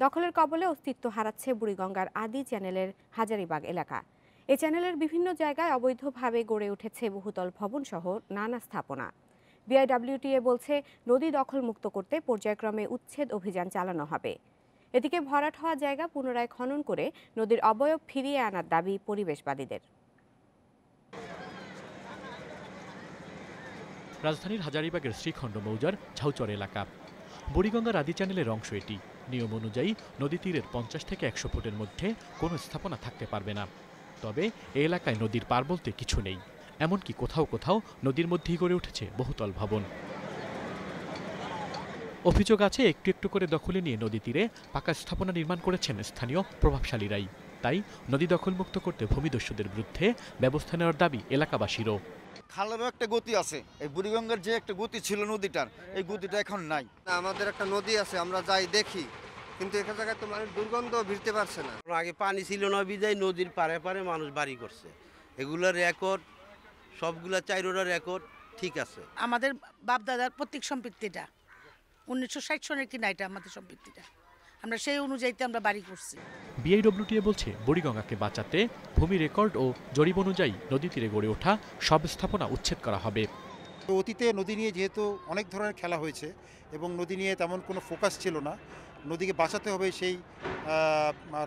দখলের কবলে অস্তিত্ব হারাচ্ছে বুড়িগঙ্গার আদি চ্যানেলের হাজারীবাগ এলাকা। এই চ্যানেলের বিভিন্ন জায়গায় অবৈধভাবে গড়ে উঠেছে বহুতল ভবন সহ নানা স্থাপনা। বিআইডব্লিউটিএ বলছে, নদী দখল মুক্ত করতে পর্যায়ক্রমে উচ্ছেদ অভিযান চালানো হবে। এদিকে ভরাট হওয়া জায়গা পুনরায় খনন করে নদীর অবয়ব ফিরিয়ে আনার দাবি পরিবেশবাদীদের। রাজধানীর হাজারীবাগের শ্রীখণ্ড মৌজার ঝাউচর এলাকা। বুড়িগঙ্গার আদি চ্যানেলের অংশ এটি। নিয়ম অনুযায়ী নদী তীরের 50 থেকে 100 ফুটের মধ্যে কোনো স্থাপনা থাকতে পারবে না। তবে এ এলাকায় নদীর পার বলতে কিছু নেই। এমনকি কোথাও কোথাও নদীর মধ্যেই গড়ে উঠেছে বহুতল ভবন। অভিযোগ আছে, একটু একটু করে দখলে নিয়ে নদী তীরে পাকা স্থাপনা নির্মাণ করেছেন স্থানীয় প্রভাবশালীরাই। তাই নদী দখলমুক্ত করতে ভূমিদস্যুদের বিরুদ্ধে ব্যবস্থা নেওয়ার দাবি এলাকাবাসীরও। খালেরও একটা গতি আছে, এই বুড়িগঙ্গার যে একটা গতি ছিল নদীটার, এই গতিটা এখন নাই। আমাদের একটা নদী আছে, আমরা যাই দেখি, কিন্তু এখান জায়গায় তো মানুষ দুর্গন্ধ ভিড়তে পারছে না। আগে পানি ছিল না বিদায় নদীর পারে পারে মানুষ বাড়ি করছে। এগুলোর রেকর্ড সবগুলা চাইরোটা রেকর্ড ঠিক আছে। আমাদের বাপদাদার প্রত্যেক সম্পত্তিটা 1960 সনের কিনা, এটা আমাদের সম্পত্তিটা, আমরা সেই অনুযায়ীতে আমরা বাড়ি করছি। বিআইডব্লিউটিএ বলছে, বুড়িগঙ্গাকে বাঁচাতে ভূমি রেকর্ড ও জরিপ অনুযায়ী নদী তীরে গড়ে ওঠা সব স্থাপনা উচ্ছেদ করা হবে। তো অতীতে নদী নিয়ে যেহেতু অনেক ধরনের খেলা হয়েছে এবং নদী নিয়ে তেমন কোনো ফোকাস ছিল না, নদীকে বাঁচাতে হবে সেই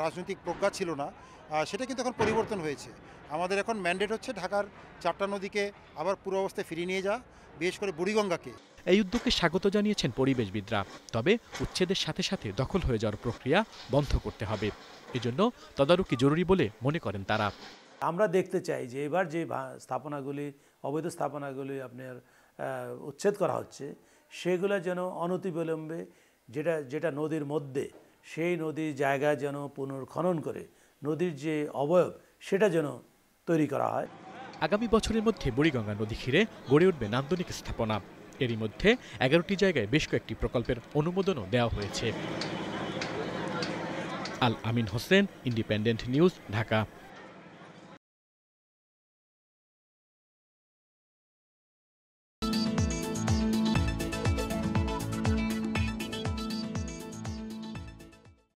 রাজনৈতিক প্রজ্ঞা ছিল না, সেটা কিন্তু এখন পরিবর্তন হয়েছে। আমাদের এখন ম্যান্ডেট হচ্ছে ঢাকার 4টা নদীকে আবার পুরো অবস্থায় ফিরিয়ে নিয়ে যাওয়া, বিশেষ করে বুড়িগঙ্গাকে। এই উদ্যোগকে স্বাগত জানিয়েছেন পরিবেশবিদরা। তবে উচ্ছেদের সাথে সাথে দখল হয়ে যাওয়ার প্রক্রিয়া বন্ধ করতে হবে। এজন্য তদারকি জরুরি বলে মনে করেন তারা। আমরা দেখতে চাই যে এবার যে স্থাপনাগুলি, অবৈধ স্থাপনাগুলি আপনার উচ্ছেদ করা হচ্ছে, সেগুলো যেন অনতিবিলম্বে যেটা নদীর মধ্যে, সেই নদীর জায়গা যেন পুনর্খনন করে নদীর যে অবয়ব সেটা যেন তৈরি করা হয়। আগামী বছরের মধ্যে বুড়িগঙ্গা নদী ঘিরে গড়ে উঠবে নান্দনিক স্থাপনা। এরই মধ্যে 11টি জায়গায় বেশ কয়েকটি প্রকল্পের অনুমোদনও দেওয়া হয়েছে। আল আমিন হোসেন, ইন্ডিপেন্ডেন্ট নিউজ, ঢাকা।